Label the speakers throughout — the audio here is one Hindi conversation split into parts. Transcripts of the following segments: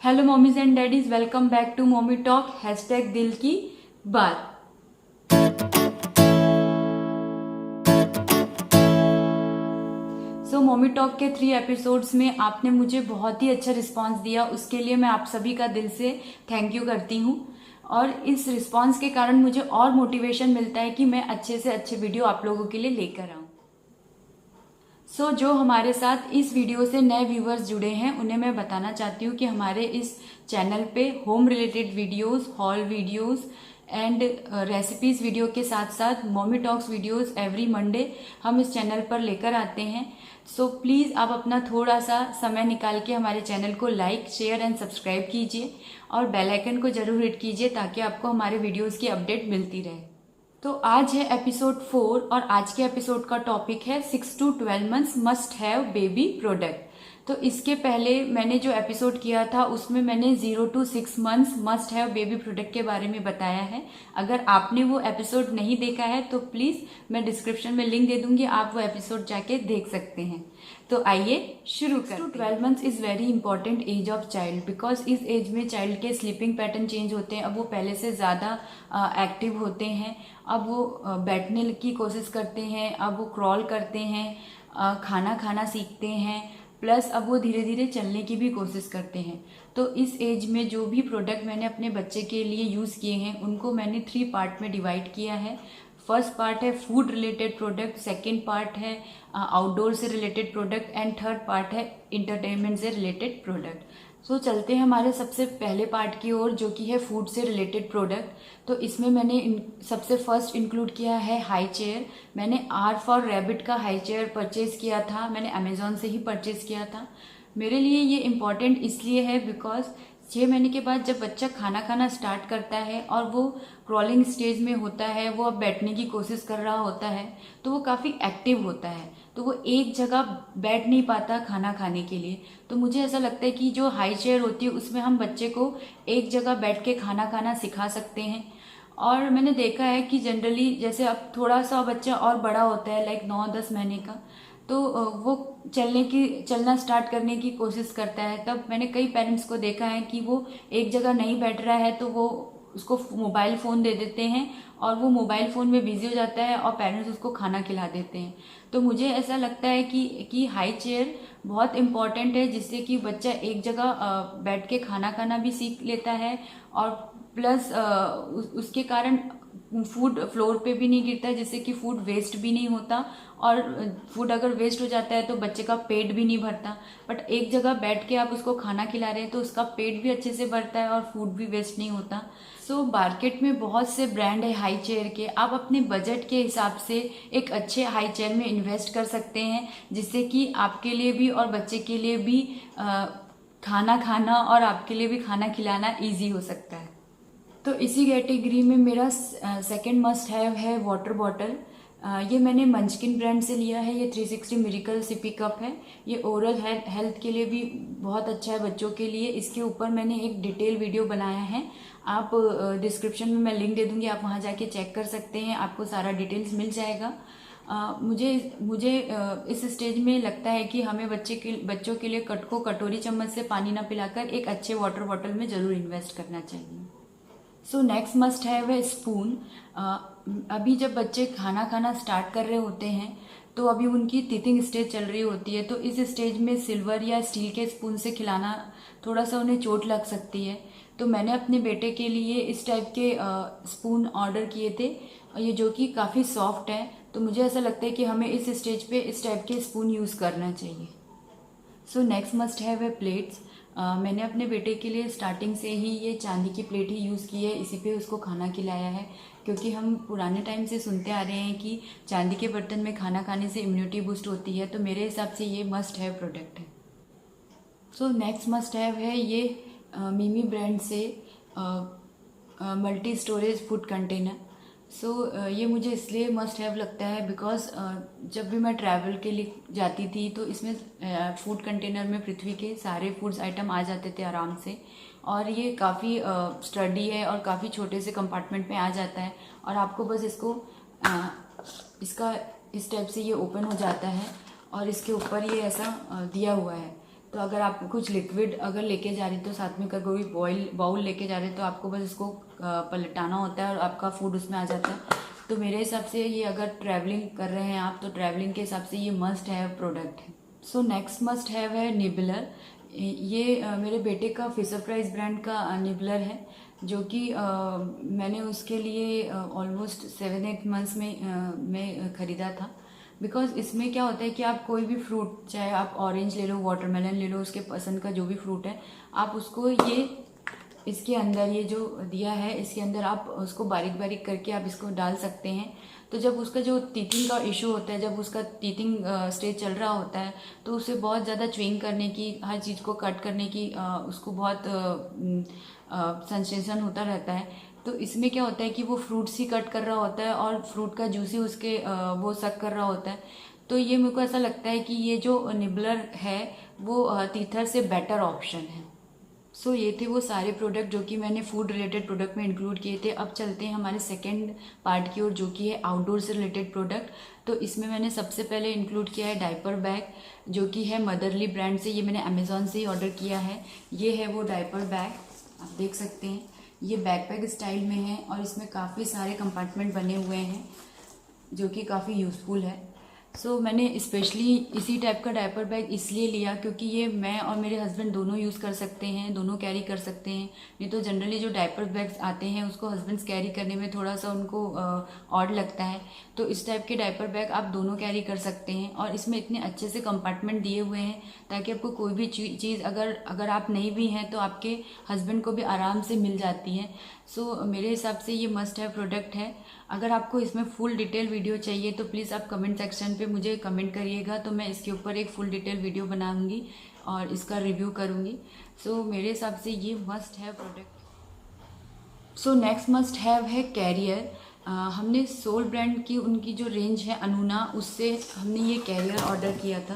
Speaker 1: Hello mommies and daddies, welcome back to mommy talk hashtag दिल की बात। मॉमी टॉक के 3 एपिसोड्स में आपने मुझे बहुत ही अच्छा रिस्पांस दिया, उसके लिए मैं आप सभी का दिल से थैंक यू करती हूँ। और इस रिस्पांस के कारण मुझे और मोटिवेशन मिलता है कि मैं अच्छे से अच्छे वीडियो आप लोगों के लिए लेकर आऊँ। जो हमारे साथ इस वीडियो से नए व्यूवर्स जुड़े हैं उन्हें मैं बताना चाहती हूँ कि हमारे इस चैनल पे home related videos, hall videos and recipes video के साथ साथ mommy talks videos every Monday हम इस चैनल पर लेकर आते हैं। प्लीज़ आप अपना थोड़ा सा समय निकाल के हमारे चैनल को लाइक, शेयर एंड सब्सक्राइब कीजिए और बेल आइकन को जरूर हिट कीजिए ताकि आपको हमारे वीडियोस की अपडेट मिलती रहे। तो आज है एपिसोड 4 और आज के एपिसोड का टॉपिक है 6 to 12 months must have baby product. तो इसके पहले मैंने जो एपिसोड किया था उसमें मैंने 0 to 6 months must have baby product के बारे में बताया है। अगर आपने वो एपिसोड नहीं देखा है तो प्लीज़ मैं डिस्क्रिप्शन में लिंक दे दूंगी, आप वो एपिसोड जाके देख सकते हैं। तो आइए शुरू करें। 12 months is very important age of child because इस एज में चाइल्ड के स्लीपिंग पैटर्न चेंज होते हैं। अब वो पहले से ज़्यादा एक्टिव होते हैं, अब वो बैठने की कोशिश करते हैं, अब वो क्रॉल करते हैं, खाना खाना सीखते हैं, प्लस अब वो धीरे धीरे चलने की भी कोशिश करते हैं। तो इस एज में जो भी प्रोडक्ट मैंने अपने बच्चे के लिए यूज़ किए हैं उनको मैंने 3 पार्ट में डिवाइड किया है। फर्स्ट पार्ट है food related product, second part है आउटडोर से related product and third part है इंटरटेनमेंट से रिलेटेड प्रोडक्ट। चलते हैं हमारे सबसे पहले पार्ट की ओर जो कि है फूड से रिलेटेड प्रोडक्ट। तो इसमें मैंने सबसे फर्स्ट इंक्लूड किया है हाई चेयर। मैंने आर फॉर रैबिट का हाई चेयर परचेज किया था, मैंने अमेजोन से ही परचेज किया था। मेरे लिए ये इम्पॉर्टेंट इसलिए है बिकॉज 6 महीने के बाद जब बच्चा खाना खाना स्टार्ट करता है और वो क्रॉलिंग स्टेज में होता है, वो अब बैठने की कोशिश कर रहा होता है, तो वो काफ़ी एक्टिव होता है, तो वो एक जगह बैठ नहीं पाता खाना खाने के लिए। तो मुझे ऐसा लगता है कि जो हाई चेयर होती है उसमें हम बच्चे को एक जगह बैठ के खाना खाना सिखा सकते हैं। और मैंने देखा है कि जनरली जैसे अब थोड़ा सा बच्चा और बड़ा होता है लाइक 9-10 महीने का, तो वो चलना स्टार्ट करने की कोशिश करता है। तब मैंने कई पेरेंट्स को देखा है कि वो एक जगह नहीं बैठ रहा है तो वो उसको मोबाइल फ़ोन दे देते हैं और वो मोबाइल फ़ोन में बिजी हो जाता है और पेरेंट्स उसको खाना खिला देते हैं। तो मुझे ऐसा लगता है कि हाई चेयर बहुत इम्पॉर्टेंट है जिससे कि बच्चा एक जगह बैठ के खाना खाना भी सीख लेता है और प्लस उसके कारण फूड फ्लोर पे भी नहीं गिरता है, जिससे कि फूड वेस्ट भी नहीं होता। और फूड अगर वेस्ट हो जाता है तो बच्चे का पेट भी नहीं भरता। बट एक जगह बैठ के आप उसको खाना खिला रहे हैं तो उसका पेट भी अच्छे से भरता है और फूड भी वेस्ट नहीं होता। मार्केट में बहुत से ब्रांड है हाई चेयर के, आप अपने बजट के हिसाब से एक अच्छे हाई चेयर में इन्वेस्ट कर सकते हैं जिससे कि आपके लिए भी और बच्चे के लिए भी खाना खाना और आपके लिए भी खाना खिलाना ईजी हो सकता है। तो इसी कैटेगरी में मेरा सेकंड मस्ट हैव है वाटर बॉटल। ये मैंने मंचकिन ब्रांड से लिया है। ये 360 मिरेकल सिपी कप है। ये ओरल हेल्थ के लिए भी बहुत अच्छा है बच्चों के लिए। इसके ऊपर मैंने एक डिटेल वीडियो बनाया है, आप डिस्क्रिप्शन में मैं लिंक दे दूंगी, आप वहाँ जाके चेक कर सकते हैं, आपको सारा डिटेल्स मिल जाएगा। मुझे इस स्टेज में लगता है कि हमें बच्चों के लिए कटोरी चम्मच से पानी ना पिलाकर एक अच्छे वाटर बॉटल में ज़रूर इन्वेस्ट करना चाहिए। नेक्स्ट मस्ट हैव है स्पून। अभी जब बच्चे खाना खाना स्टार्ट कर रहे होते हैं तो अभी उनकी टीथिंग स्टेज चल रही होती है, तो इस स्टेज में सिल्वर या स्टील के स्पून से खिलाना थोड़ा सा उन्हें चोट लग सकती है। तो मैंने अपने बेटे के लिए इस टाइप के स्पून ऑर्डर किए थे, ये जो कि काफ़ी सॉफ्ट है। तो मुझे ऐसा लगता है कि हमें इस स्टेज पे इस टाइप के स्पून यूज़ करना चाहिए। नेक्स्ट मस्ट हैव है प्लेट्स। मैंने अपने बेटे के लिए स्टार्टिंग से ही ये चांदी की प्लेट ही यूज़ की है, इसी पे उसको खाना खिलाया है, क्योंकि हम पुराने टाइम से सुनते आ रहे हैं कि चांदी के बर्तन में खाना खाने से इम्यूनिटी बूस्ट होती है। तो मेरे हिसाब से ये मस्ट हैव प्रोडक्ट है। नेक्स्ट मस्ट हैव है ये मिमी ब्रांड से मल्टी स्टोरेज फूड कंटेनर। ये मुझे इसलिए मस्ट हैव लगता है बिकॉज जब भी मैं ट्रैवल के लिए जाती थी तो इसमें फूड कंटेनर में पृथ्वी के सारे फूड्स आइटम आ जाते थे आराम से, और ये काफ़ी स्टडी है और काफ़ी छोटे से कंपार्टमेंट में आ जाता है और आपको बस इसका इस टाइप से ये ओपन हो जाता है और इसके ऊपर ये ऐसा दिया हुआ है। तो अगर आप कुछ लिक्विड अगर लेके जा रही तो साथ में कोई बाउल लेके जा रहे तो आपको बस इसको पलटाना होता है और आपका फूड उसमें आ जाता है। तो मेरे हिसाब से ये अगर ट्रैवलिंग कर रहे हैं आप तो ट्रैवलिंग के हिसाब से ये मस्ट हैव प्रोडक्ट है। सो नेक्स्ट मस्ट हैव है निबलर। ये मेरे बेटे का फिशर प्राइस ब्रांड का निबलर है, जो कि मैंने उसके लिए ऑलमोस्ट 7-8 मंथ्स में ख़रीदा था। बिकॉज इसमें क्या होता है कि आप कोई भी फ्रूट, चाहे आप ऑरेंज ले लो, वाटरमेलन ले लो, उसके पसंद का जो भी फ्रूट है, आप उसको ये इसके अंदर ये जो दिया है इसके अंदर आप उसको बारीक बारीक करके आप इसको डाल सकते हैं। तो जब उसका जो टीथिंग का इशू होता है, जब उसका टीथिंग स्टेज चल रहा होता है, तो उसे बहुत ज़्यादा च्विंग करने की, हर चीज़ को कट करने की उसको बहुत सेंसेशन होता रहता है। तो इसमें क्या होता है कि वो फ्रूट्स ही कट कर रहा होता है और फ्रूट का जूस ही उसके वो सक कर रहा होता है। तो ये मेरे को ऐसा लगता है कि ये जो निबलर है वो टीथर से बेटर ऑप्शन है। सो ये थे वो सारे प्रोडक्ट जो कि मैंने फूड रिलेटेड प्रोडक्ट में इंक्लूड किए थे। अब चलते हैं हमारे सेकेंड पार्ट की ओर, जो कि है आउटडोर से रिलेटेड प्रोडक्ट। तो इसमें मैंने सबसे पहले इंक्लूड किया है डायपर बैग, जो कि है मदरली ब्रांड से। ये मैंने अमेजोन से ही ऑर्डर किया है। ये है वो डायपर बैग, आप देख सकते हैं। ये बैकपैक स्टाइल में है और इसमें काफ़ी सारे कंपार्टमेंट बने हुए हैं, जो कि काफ़ी यूज़फुल है। सो मैंने स्पेशली इसी टाइप का डायपर बैग इसलिए लिया क्योंकि ये मैं और मेरे हस्बैंड दोनों यूज़ कर सकते हैं, दोनों कैरी कर सकते हैं। नहीं तो जनरली जो डायपर बैग्स आते हैं उसको हस्बैंड्स कैरी करने में थोड़ा सा उनको ऑड लगता है। तो इस टाइप के डायपर बैग आप दोनों कैरी कर सकते हैं और इसमें इतने अच्छे से कंपार्टमेंट दिए हुए हैं ताकि आपको कोई भी चीज़ अगर आप नहीं भी हैं तो आपके हस्बैंड को भी आराम से मिल जाती है। सो मेरे हिसाब से ये मस्ट हैव प्रोडक्ट है। अगर आपको इसमें फुल डिटेल वीडियो चाहिए तो प्लीज़ आप कमेंट सेक्शन पे मुझे कमेंट करिएगा, तो मैं इसके ऊपर एक फुल डिटेल वीडियो बनाऊंगी और इसका रिव्यू करूंगी। सो मेरे हिसाब से ये must have product. So next must have है कैरियर। हमने सोल ब्रांड की उनकी जो रेंज है अनूना, उससे हमने ये कैरियर ऑर्डर किया था,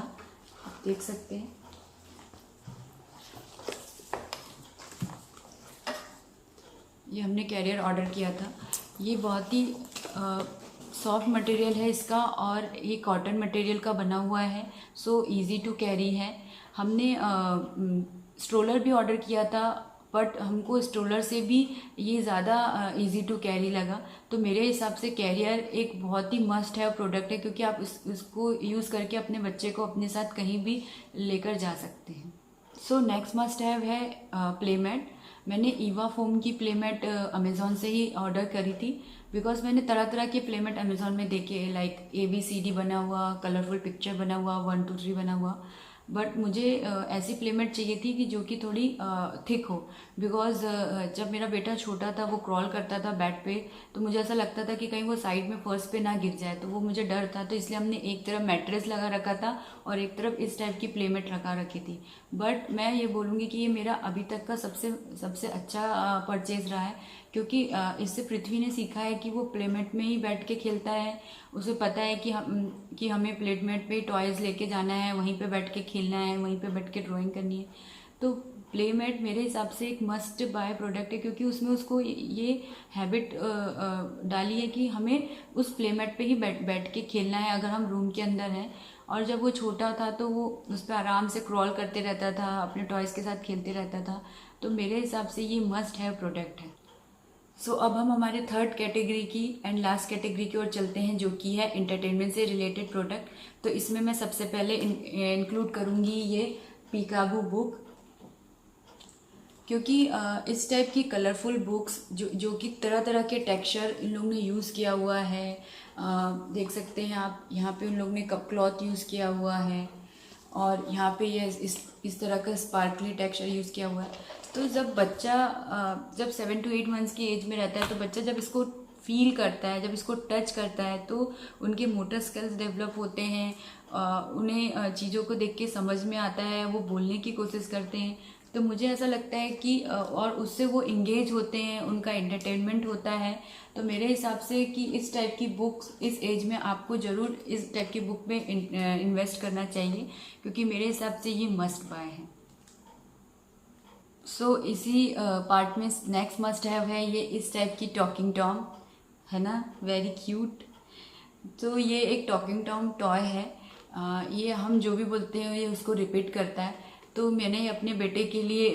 Speaker 1: आप देख सकते हैं। ये हमने कैरियर ऑर्डर किया था। ये बहुत ही सॉफ्ट मटेरियल है इसका और ये कॉटन मटेरियल का बना हुआ है। सो इजी टू कैरी है। हमने स्ट्रोलर भी ऑर्डर किया था, बट हमको स्ट्रोलर से भी ये ज़्यादा इजी टू कैरी लगा। तो मेरे हिसाब से कैरियर एक बहुत ही मस्ट हैव प्रोडक्ट है, क्योंकि आप इसको यूज़ करके अपने बच्चे को अपने साथ कहीं भी लेकर जा सकते हैं। सो नेक्स्ट मस्ट हैव है प्लेमेट। मैंने ईवा फोम की प्लेमेट अमेज़ॉन से ही ऑर्डर करी थी, बिकॉज मैंने तरह तरह के प्लेमेट अमेज़ॉन में देखे, लाइक ABCD बना हुआ, कलरफुल पिक्चर बना हुआ, 1 2 3 बना हुआ। बट मुझे ऐसी प्लेमेट चाहिए थी कि जो कि थोड़ी थिक हो, बिकॉज जब मेरा बेटा छोटा था वो क्रॉल करता था बेड पे, तो मुझे ऐसा लगता था कि कहीं वो साइड में फर्श पे ना गिर जाए, तो वो मुझे डर था। तो इसलिए हमने एक तरफ मैट्रेस लगा रखा था और एक तरफ इस टाइप की प्लेमेट लगा रखी थी। बट मैं ये बोलूँगी कि ये मेरा अभी तक का सबसे अच्छा परचेज रहा है, क्योंकि इससे पृथ्वी ने सीखा है कि वो प्लेमेट में ही बैठ के खेलता है। उसे पता है कि हमें प्लेमेट पे टॉयज़ लेके जाना है, वहीं पे बैठ के खेलना है, वहीं पे बैठ के ड्राइंग करनी है। तो प्लेमेट मेरे हिसाब से एक मस्ट बाय प्रोडक्ट है, क्योंकि उसमें उसको ये हैबिट डाली है कि हमें उस प्लेमेट पे ही बैठ के खेलना है अगर हम रूम के अंदर हैं। और जब वो छोटा था तो वो उस पर आराम से क्रॉल करते रहता था, अपने टॉयज़ के साथ खेलते रहता था। तो मेरे हिसाब से ये मस्ट हैव प्रोडक्ट है। सो अब हम हमारे थर्ड कैटेगरी की एंड लास्ट कैटेगरी की ओर चलते हैं, जो कि है एंटरटेनमेंट से रिलेटेड प्रोडक्ट। तो इसमें मैं सबसे पहले इंक्लूड करूँगी ये पीकाबू बुक, क्योंकि इस टाइप की कलरफुल बुक्स जो कि तरह तरह के टेक्सचर इन लोगों ने यूज़ किया हुआ है। देख सकते हैं आप, यहाँ पे उन लोगों ने कप क्लॉथ यूज़ किया हुआ है और यहाँ पे ये इस तरह का स्पार्कली टेक्सचर यूज़ किया हुआ है। तो जब बच्चा जब 7 to 8 मंथ्स की एज में रहता है, तो बच्चा जब इसको फील करता है, जब इसको टच करता है, तो उनके मोटर स्किल्स डेवलप होते हैं। उन्हें चीज़ों को देख के समझ में आता है, वो बोलने की कोशिश करते हैं। तो मुझे ऐसा लगता है कि और उससे वो इंगेज होते हैं, उनका एंटरटेनमेंट होता है। तो मेरे हिसाब से कि इस टाइप की बुक्स इस एज में आपको ज़रूर इस टाइप की बुक में इन्वेस्ट करना चाहिए, क्योंकि मेरे हिसाब से ये मस्ट बाय है। सो इसी पार्ट में नेक्स्ट मस्ट हैव है ये इस टाइप की टॉकिंग टॉम, है ना, वेरी क्यूट। तो ये एक टॉकिंग टॉम टॉय है। ये हम जो भी बोलते हैं ये उसको रिपीट करता है। तो मैंने अपने बेटे के लिए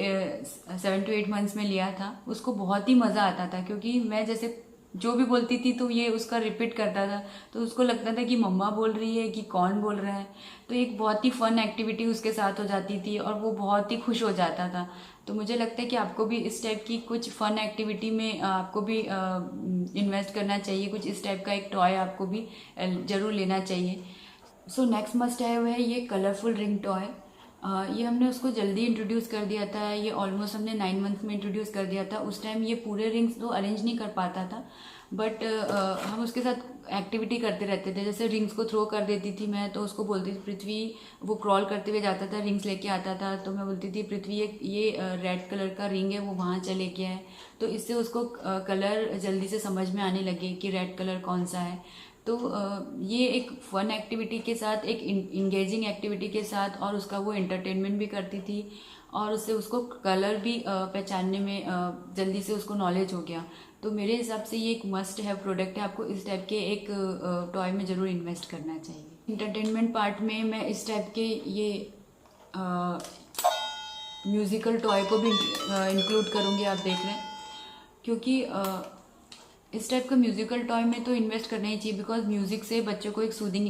Speaker 1: 7 to 8 मंथ्स में लिया था। उसको बहुत ही मज़ा आता था, क्योंकि मैं जैसे जो भी बोलती थी तो ये उसका रिपीट करता था, तो उसको लगता था कि मम्मा बोल रही है कि कौन बोल रहा है। तो एक बहुत ही फन एक्टिविटी उसके साथ हो जाती थी और वो बहुत ही खुश हो जाता था। तो मुझे लगता है कि आपको भी इस टाइप की कुछ फन एक्टिविटी में आपको भी इन्वेस्ट करना चाहिए। कुछ इस टाइप का एक टॉय आपको भी ज़रूर लेना चाहिए। सो नेक्स्ट मस्ट हैव है ये कलरफुल रिंग टॉय। ये हमने उसको जल्दी इंट्रोड्यूस कर दिया था। ये ऑलमोस्ट हमने 9 मंथ में इंट्रोड्यूस कर दिया था। उस टाइम ये पूरे रिंग्स तो अरेंज नहीं कर पाता था, बट हम उसके साथ एक्टिविटी करते रहते थे। जैसे रिंग्स को थ्रो कर देती थी मैं, तो उसको बोलती थी पृथ्वी, वो क्रॉल करते हुए जाता था, रिंग्स लेके आता था, तो मैं बोलती थी पृथ्वी ये रेड कलर का रिंग है, वो वहाँ चले के है। तो इससे उसको कलर जल्दी से समझ में आने लगे कि रेड कलर कौन सा है। तो ये एक फन एक्टिविटी के साथ, एक इंगेजिंग एक्टिविटी के साथ, और उसका वो एंटरटेनमेंट भी करती थी, और उससे उसको कलर भी पहचानने में जल्दी से उसको नॉलेज हो गया। तो मेरे हिसाब से ये एक मस्ट हैव प्रोडक्ट है। आपको इस टाइप के एक टॉय में ज़रूर इन्वेस्ट करना चाहिए। इंटरटेनमेंट पार्ट में मैं इस टाइप के ये म्यूज़िकल टॉय को भी इंक्लूड करूँगी। आप देख रहे हैं, क्योंकि इस टाइप का म्यूज़िकल टॉय में तो इन्वेस्ट करना ही चाहिए, बिकॉज म्यूज़िक से बच्चों को एक सूदिंग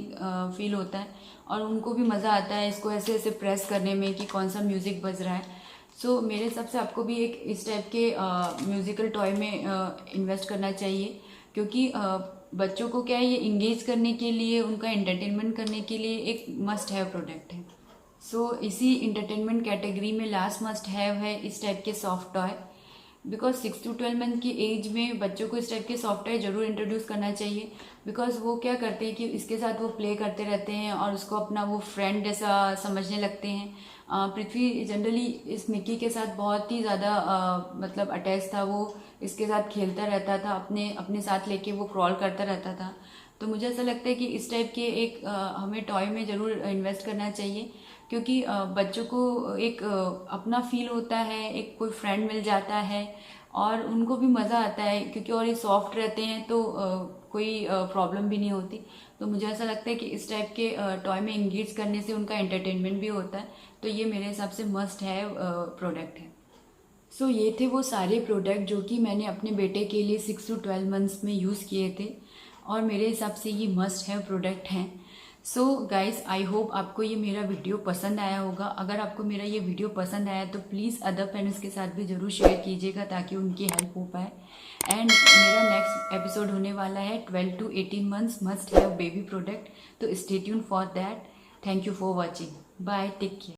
Speaker 1: फील होता है और उनको भी मज़ा आता है इसको ऐसे ऐसे प्रेस करने में कि कौन सा म्यूज़िक बज रहा है। सो मेरे हिसाब से आपको भी एक इस टाइप के म्यूज़िकल टॉय में इन्वेस्ट करना चाहिए, क्योंकि बच्चों को क्या है, ये इंगेज करने के लिए, उनका एंटरटेनमेंट करने के लिए एक मस्ट हैव प्रोडक्ट है। सो इसी इंटरटेनमेंट कैटेगरी में लास्ट मस्ट हैव है इस टाइप के soft toy. Because 6 to 12 month की एज में बच्चों को इस टाइप के सॉफ्ट टॉय जरूर इंट्रोड्यूस करना चाहिए। बिकॉज वो क्या करते हैं कि इसके साथ वो प्ले करते रहते हैं और उसको अपना वो फ्रेंड जैसा समझने लगते हैं। पृथ्वी जनरली इस मिक्की के साथ बहुत ही ज़्यादा मतलब अटैच था। वो इसके साथ खेलता रहता था, अपने साथ लेके वो क्रॉल करता रहता था। तो मुझे ऐसा लगता है कि इस टाइप के एक हमें टॉय में ज़रूर इन्वेस्ट करना चाहिए, क्योंकि बच्चों को एक अपना फील होता है, एक कोई फ्रेंड मिल जाता है और उनको भी मज़ा आता है, क्योंकि और ये सॉफ्ट रहते हैं तो कोई प्रॉब्लम भी नहीं होती। तो मुझे ऐसा लगता है कि इस टाइप के टॉय में इंगेज करने से उनका एंटरटेनमेंट भी होता है। तो ये मेरे हिसाब से मस्ट हैव प्रोडक्ट है। सो ये थे वो सारे प्रोडक्ट जो कि मैंने अपने बेटे के लिए 6 to 12 मंथ्स में यूज़ किए थे, और मेरे हिसाब से ये मस्ट हैव प्रोडक्ट हैं। सो गाइस, आई होप आपको ये मेरा वीडियो पसंद आया होगा। अगर आपको मेरा ये वीडियो पसंद आया तो प्लीज़ अदर पेरेंट्स के साथ भी ज़रूर शेयर कीजिएगा, ताकि उनकी हेल्प हो पाए। एंड मेरा नेक्स्ट एपिसोड होने वाला है 12 to 18 months must have baby product, तो stay tune for that. Thank you for watching. Bye, take care.